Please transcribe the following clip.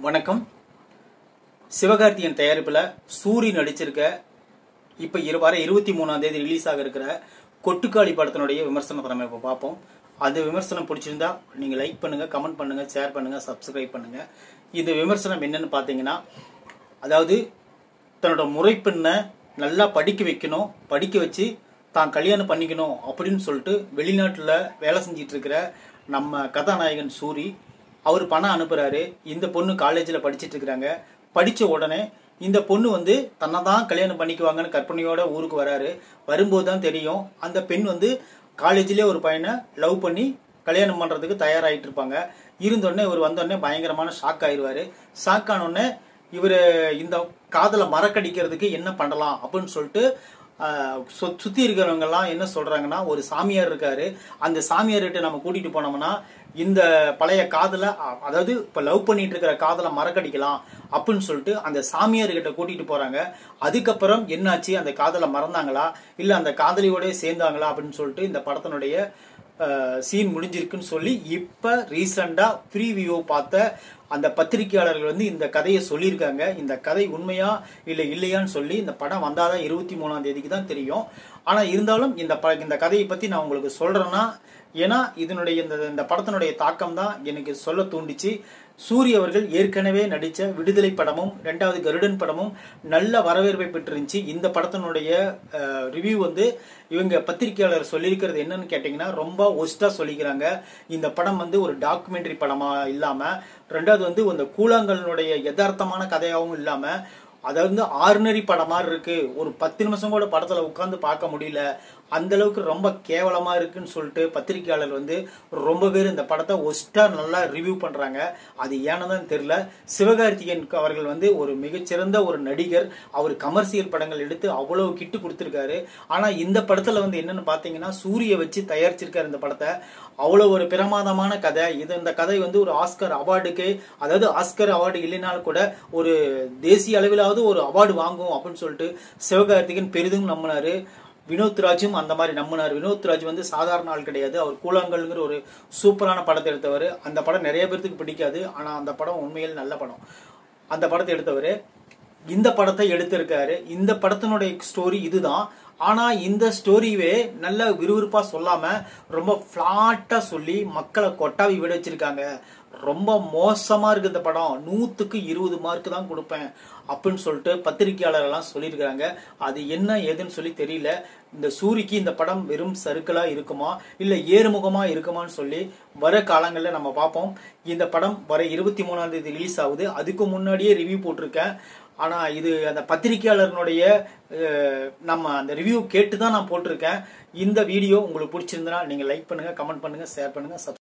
வணக்கம். சிவகார்த்தியின் தயாரிப்புல சூரி நடிச்சிருக்க இப்ப வர 23ஆம் தேதி ரிலீஸ் ஆக இருக்கிற கொட்டுக்காளி படத்தினுடைய விமர்சனத்தை நம்ம இப்ப பார்ப்போம். அந்த விமர்சனம் பிடிச்சிருந்தா நீங்க லைக் பண்ணுங்க, கமெண்ட் பண்ணுங்க, ஷேர் பண்ணுங்க, சப்ஸ்கிரைப் பண்ணுங்க. இந்த விமர்சனம் என்னன்னு பாத்தீங்கன்னா, அதாவது தன்னோட முறைப்பெண்ணை நல்லா படிக்க வைக்கணும், படிக்க வச்சு தான் கல்யாணம் பண்ணிக்கணும் அப்படின்னு சொல்லிட்டு வெளிநாட்டுல வேலை செஞ்சிட்டு இருக்கிற நம்ம கதாநாயகன் சூரி அவர் பணம் அனுப்புறாரு. இந்த பொண்ணு காலேஜில் படிச்சுட்டு இருக்கிறாங்க. படித்த உடனே இந்த பொண்ணு தன்னை தான் கல்யாணம் பண்ணிக்குவாங்கன்னு கற்பனையோட ஊருக்கு வராரு. வரும்போது தான் தெரியும் அந்த பெண் காலேஜ்லேயே ஒரு பையனை லவ் பண்ணி கல்யாணம் பண்ணுறதுக்கு தயாராகிட்டு இருப்பாங்க. இருந்தோடனே இவர் வந்தோடனே பயங்கரமான ஷாக் ஆயிடுவார். ஷாக் ஆனோடனே இவர் இந்த காதலை மறக்கடிக்கிறதுக்கு என்ன பண்ணலாம் அப்படின்னு சொல்லிட்டு சுற்றி இருக்கிறவங்க எல்லாம் என்ன சொல்றாங்கன்னா, ஒரு சாமியார் இருக்காரு, அந்த சாமியார்கிட்ட நம்ம கூட்டிட்டு போனோம்னா இந்த பழைய காதலை, அதாவது இப்ப லவ் பண்ணிட்டு இருக்கிற காதலை மறக்கடிக்கலாம் அப்படின்னு சொல்லிட்டு அந்த சாமியார் கிட்ட கூட்டிட்டு போறாங்க. அதுக்கப்புறம் என்னாச்சு, அந்த காதலை மறந்தாங்களா இல்ல அந்த காதலியோட சேர்ந்தாங்களா அப்படின்னு சொல்லிட்டு இந்த படத்தினுடைய சீன் முடிஞ்சிருக்குன்னு சொல்லி இப்ப ரீசெண்டா ப்ரீவியூ பார்த்த அந்த பத்திரிகையாளர்கள் இந்த கதையை சொல்லியிருக்காங்க. இந்த கதை உண்மையா இல்லையான்னு சொல்லி இந்த படம் வந்தாதான் 23ஆம் தேதிக்கு தான் தெரியும். ஆனா இருந்தாலும் இந்த கதையை பத்தி நான் உங்களுக்கு சொல்றேன்னா, ஏன்னா இதனுடைய இந்த படத்தினுடைய தாக்கம் தான் எனக்கு சொல்ல தூண்டிச்சு. சூரிய அவர்கள் ஏற்கனவே நடிச்ச விடுதலை படமும் 2வது கருடன் படமும் நல்ல வரவேற்பை பெற்றிருந்துச்சு. இந்த படத்தினுடைய ரிவ்யூ இவங்க பத்திரிகையாளர் சொல்லியிருக்கிறது என்னன்னு கேட்டீங்கன்னா, ரொம்ப ஒஸ்டா சொல்லிக்கிறாங்க. இந்த படம் ஒரு டாக்குமெண்ட்ரி படமா இல்லாம, 2வது அந்த கூழாங்கல்னுடைய யதார்த்தமான கதையாகவும் இல்லாம, அதாவது ஆர்டினரி படம் மாதிரி இருக்கு. ஒரு 10 நிமிஷம் கூட படத்துல உட்கார்ந்து பார்க்க முடியல, அந்த அளவுக்கு ரொம்ப கேவலமா இருக்குன்னு சொல்லிட்டு பத்திரிகையாளர் ரொம்ப பேர் இந்த படத்தை ஒஸ்டா நல்லா ரிவ்யூ பண்றாங்க. அது ஏன்னு தெரியல. சிவகார்த்திகேயன் அவர்கள் ஒரு மிகச்சிறந்த ஒரு நடிகர். அவர் கமர்சியல் படங்கள் எடுத்து அவ்வளவு கிட்டு கொடுத்திருக்காரு. ஆனா இந்த படத்துல என்னன்னு பாத்தீங்கன்னா, சூரிய வச்சு தயாரிச்சிருக்காரு இந்த படத்தை. அவ்வளவு ஒரு பிரமாதமான கதை. இந்த கதை ஒரு ஆஸ்கர் அவார்டுக்கு, அதாவது ஆஸ்கர் அவார்டு இல்லைனாலும் கூட ஒரு தேசிய அளவிலாவது ஒரு அவார்டு வாங்கும் அப்படின்னு சொல்லிட்டு சிவகார்த்திகேயன் பெரிதும் நம்பினாரு. வினோத் ராஜும் அந்த மாதிரி நம்பினார். வினோத் ராஜ் சாதாரண ஆள் கிடையாது. அவர் கூழாங்கல்ங்கிற ஒரு சூப்பரான படத்தை எடுத்தவர். அந்த படம் நிறைய பேருக்கு பிடிக்காது, ஆனா அந்த படம் உண்மையில் நல்ல படம். அந்த படத்தை எடுத்தவர் இந்த படத்தை எடுத்திருக்காரு. இந்த படத்தினுடைய ஸ்டோரி இதுதான். ஆனா இந்த ஸ்டோரியே நல்ல விறுவிறுப்பா சொல்லாம ரொம்ப பிளாட்டா சொல்லி மக்களை கொட்டாவி விட வச்சிருக்காங்க. ரொம்ப மோசமா இருக்கு இந்த படம். 100க்கு 20 மார்க் தான் கொடுப்பேன் அப்படின்னு சொல்லிட்டு பத்திரிகையாளர் எல்லாம் சொல்லியிருக்காங்க. அது என்ன ஏதுன்னு சொல்லி தெரியல. இந்த சூரிக்கு இந்த படம் வெறும் சறுக்கலா இருக்குமா இல்ல ஏறுமுகமா இருக்குமான்னு சொல்லி வர காலங்களில் நம்ம பார்ப்போம். இந்த படம் வர 23ஆம் தேதி ரிலீஸ் ஆகுது. அதுக்கு முன்னாடியே ரிவ்யூ போட்டிருக்கேன். ஆனா இது அந்த பத்திரிகையாளர்களுடைய நம்ம அந்த ரிவ்யூ கேட்டு தான் நான் போட்டிருக்கேன். இந்த வீடியோ உங்களுக்கு பிடிச்சிருந்தா நீங்க லைக் பண்ணுங்க, கமெண்ட் பண்ணுங்க, ஷேர் பண்ணுங்க.